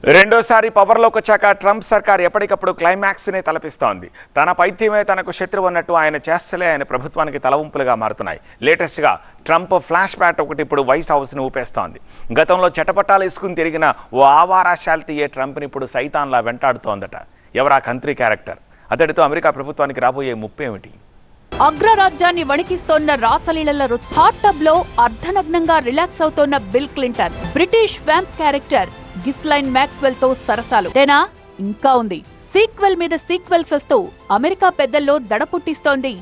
రెండోసారి పవర్లోకి వచ్చాక ట్రంప్ సర్కార్ ఎప్పటికప్పుడు క్లైమాక్స్నే తలపిస్తోంది. తన పైత్యమే తనకు శత్రువు అన్నట్టు ఆయన చేష్టలే ఆయన ప్రభుత్వానికి తలవంపులుగా మారుతున్నాయి. లేటెస్ట్గా ట్రంప్ ఫ్లాష్ బ్యాక్ ఒకటి ఇప్పుడు వైట్ హౌస్ను ఊపేస్తోంది. గతంలో చెటపట్టాలు వేసుకుని తిరిగిన ఓ ఆవారా శాల్తీయే ట్రంప్ని ఇప్పుడు సైతాన్లా వెంటాడుతోందట. ఎవరా కంట్రీ క్యారెక్టర్? అతడితో అమెరికా ప్రభుత్వానికి రాబోయే ముప్పేమిటి? అగ్రరాజ్యాన్ని వణికిస్తోన్న రాసలీలల రుచి. హాట్ టబ్ లో అర్ధనగ్నంగా రిలాక్స్ అవుతోన్న Bill Clinton, British vamp character Ghislaine Maxwell తో సరసాలు. తేనా ఇంకా ఉంది. సీక్వెల్ మీద సీక్వెల్స్ వస్తూ అమెరికా పెద్దల్లో దడ పుట్టిస్తోంది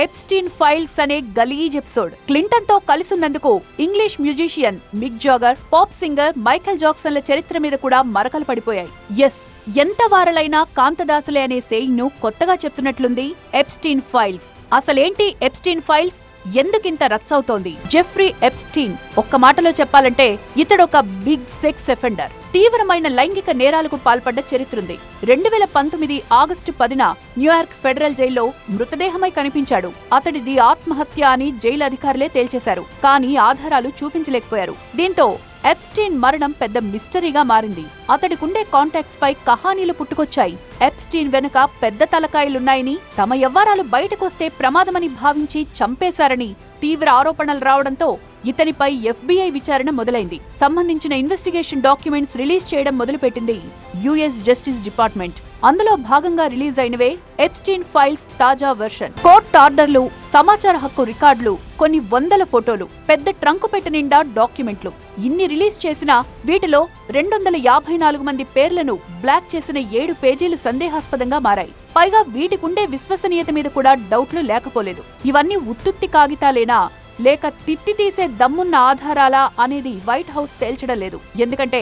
ఎప్స్టీన్ ఫైల్స్ అనే గలీజ్ ఎపిసోడ్. క్లింటన్ తో కలిసున్నందుకు ఇంగ్లీష్ మ్యూజిషియన్ మిక్ జాగర్, పాప్ సింగర్ మైఖేల్ జాక్సన్ల చరిత్ర మీద కూడా మరకలు పడిపోయాయి. ఎస్, ఎంత వారలైనా కాంతదాసులే అనే సేయింగ్ ను కొత్తగా చెప్తున్నట్లుంది ఎప్స్టీన్ ఫైల్స్. అసలేంటి ఎప్స్టీన్ ఫైల్స్? ఎందుకింత రచ్చవుతోంది? జెఫ్రీ ఎప్స్టీన్ ఒక్క మాటలో చెప్పాలంటే ఇతడొక బిగ్ సెక్స్ అఫెండర్. తీవ్రమైన లైంగిక నేరాలకు పాల్పడ్డ చరిత్రుంది. 2019 ఆగస్టు 10న న్యూయార్క్ ఫెడరల్ జైల్లో మృతదేహమై కనిపించాడు. అతడిది ఆత్మహత్య అని జైలు అధికారులే తేల్చేశారు. కానీ ఆధారాలు చూపించలేకపోయారు. దీంతో ఎప్స్టీన్ మరణం పెద్ద మిస్టరీగా మారింది. అతడికుండే కాంటాక్ట్స్ పై కహానీలు పుట్టుకొచ్చాయి. ఎప్స్టీన్ వెనుక పెద్ద తలకాయలున్నాయని, తమ యవ్వారాలు బయటకొస్తే ప్రమాదమని భావించి చంపేశారని తీవ్ర ఆరోపణలు రావడంతో ఇతనిపై FBI విచారణ మొదలైంది. సంబంధించిన ఇన్వెస్టిగేషన్ డాక్యుమెంట్స్ రిలీజ్ చేయడం మొదలుపెట్టింది US జస్టిస్ డిపార్ట్మెంట్. అందులో భాగంగా రిలీజ్ అయినవే ఎప్స్టీన్ ఫైల్స్ తాజా వెర్షన్. కోర్టు ఆర్డర్లు, సమాచార హక్కు రికార్డులు, కొన్ని వందల ఫోటోలు, పెద్ద ట్రంకు పెట్టె నిండా డాక్యుమెంట్లు. ఇన్ని రిలీజ్ చేసినా వీటిలో 254 మంది పేర్లను బ్లాక్ చేసిన 7 పేజీలు సందేహాస్పదంగా మారాయి. పైగా వీటికుండే విశ్వసనీయత మీద కూడా డౌట్లు లేకపోలేదు. ఇవన్నీ ఉత్తుత్తి కాగితాలేనా లేక తిట్టి తీసే దమ్మున్న ఆధారాలా అనేది వైట్ హౌస్ తేల్చడం లేదు. ఎందుకంటే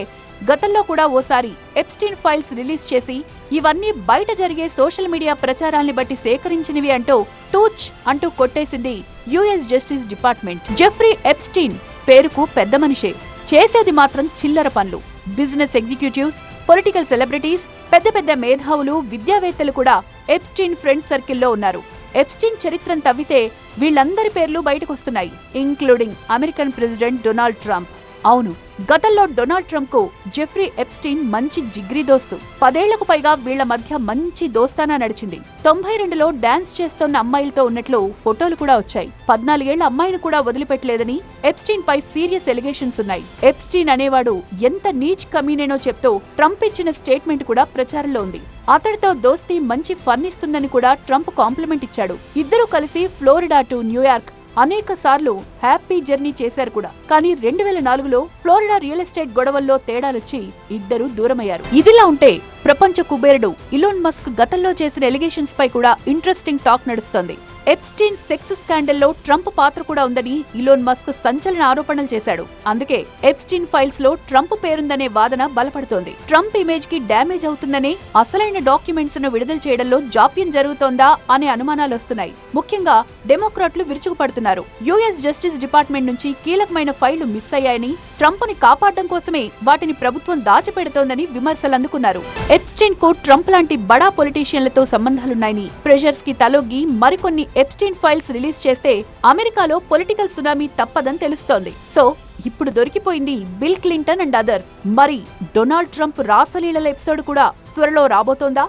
గతంలో కూడా ఓసారి ఎప్స్టీన్ ఫైల్స్ రిలీజ్ చేసి ఇవన్నీ బయట జరిగే సోషల్ మీడియా ప్రచారాల్ని బట్టి సేకరించినవి అంటూ తూచ్ అంటూ కొట్టేసింది US justice department. Jeffrey Epstein పేరుకు పెద్ద మనిషే, చేసేది మాత్రం చిల్లర పనులు. బిజినెస్ ఎగ్జిక్యూటివ్స్, పొలిటికల్ సెలబ్రిటీస్, పెద్ద పెద్ద మేధావులు, విద్యావేత్తలు కూడా ఎప్స్టీన్ ఫ్రెండ్ సర్కిల్లో ఉన్నారు. ఎప్స్టీన్ చరిత్రను తవ్వితే వీళ్ళందరి పేర్లు బయటకొస్తున్నాయి, including American president Donald Trump. అవును, గతంలో డొనాల్డ్ ట్రంప్ కు జెఫ్రీ ఎప్స్టీన్ మంచి జిగ్రీ దోస్తు. 10 ఏళ్లకు పైగా వీళ్ల మధ్య మంచి దోస్తానా నడిచింది. 92లో డాన్స్ చేస్తోన్న అమ్మాయిలతో ఉన్నట్లు ఫోటోలు కూడా వచ్చాయి. 14 ఏళ్ల అమ్మాయిని కూడా వదిలిపెట్టలేదని ఎప్స్టీన్ పై సీరియస్ ఎలిగేషన్స్ ఉన్నాయి. ఎప్స్టీన్ అనేవాడు ఎంత నీచ్ కమీనేనో చెప్తూ ట్రంప్ ఇచ్చిన స్టేట్మెంట్ కూడా ప్రచారంలో ఉంది. అతడితో దోస్తీ మంచి ఫన్ ఇస్తుందని కూడా ట్రంప్ కాంప్లిమెంట్ ఇచ్చాడు. ఇద్దరూ కలిసి ఫ్లోరిడా టు న్యూయార్క్ అనేక సార్లు హ్యాపీ జర్నీ చేశారు కూడా. కానీ 2004లో ఫ్లోరిడా రియల్ ఎస్టేట్ గొడవల్లో తేడాలొచ్చి ఇద్దరు దూరమయ్యారు. ఇదిలా ఉంటే ప్రపంచ కుబేరుడు ఇలోన్ మస్క్ గతంలో చేసిన ఎలిగేషన్స్ పై కూడా ఇంట్రెస్టింగ్ టాక్ నడుస్తోంది. ఎప్స్టీన్ సెక్స్ స్కాండల్లో ట్రంప్ పాత్ర కూడా ఉందని ఇలోన్ మస్క్ సంచలన ఆరోపణలు చేశాడు. అందుకే ఎప్స్టీన్ ఫైల్స్ లో ట్రంప్ పేరుందనే వాదన బలపడుతోంది. ట్రంప్ ఇమేజ్ కి డ్యామేజ్ అవుతుందనే అసలైన డాక్యుమెంట్స్ ను విడుదల చేయడంలో జాప్యం జరుగుతోందా అనే అనుమానాలు వస్తున్నాయి. ముఖ్యంగా డెమోక్రాట్లు విరుచుకుపడుతున్నారు. US జస్టిస్ డిపార్ట్మెంట్ నుంచి కీలకమైన ఫైళ్లు మిస్ అయ్యాయని, ట్రంప్ ని కాపాడడం కోసమే వాటిని ప్రభుత్వం దాచిపెడుతోందని విమర్శలు అందుకున్నారు. ఎప్స్టీన్ కు ట్రంప్ లాంటి బడా పొలిటీషియన్లతో సంబంధాలున్నాయని, ప్రెషర్స్ కి తలొగ్గి మరికొన్ని ఎప్స్టీన్ ఫైల్స్ రిలీజ్ చేస్తే అమెరికాలో పొలిటికల్ సునామీ తప్పదని తెలుస్తోంది. సో ఇప్పుడు దొరికిపోయింది బిల్ క్లింటన్ అండ్ అదర్స్. మరి డొనాల్డ్ ట్రంప్ రాసలీలల ఎపిసోడ్ కూడా త్వరలో రాబోతోందా?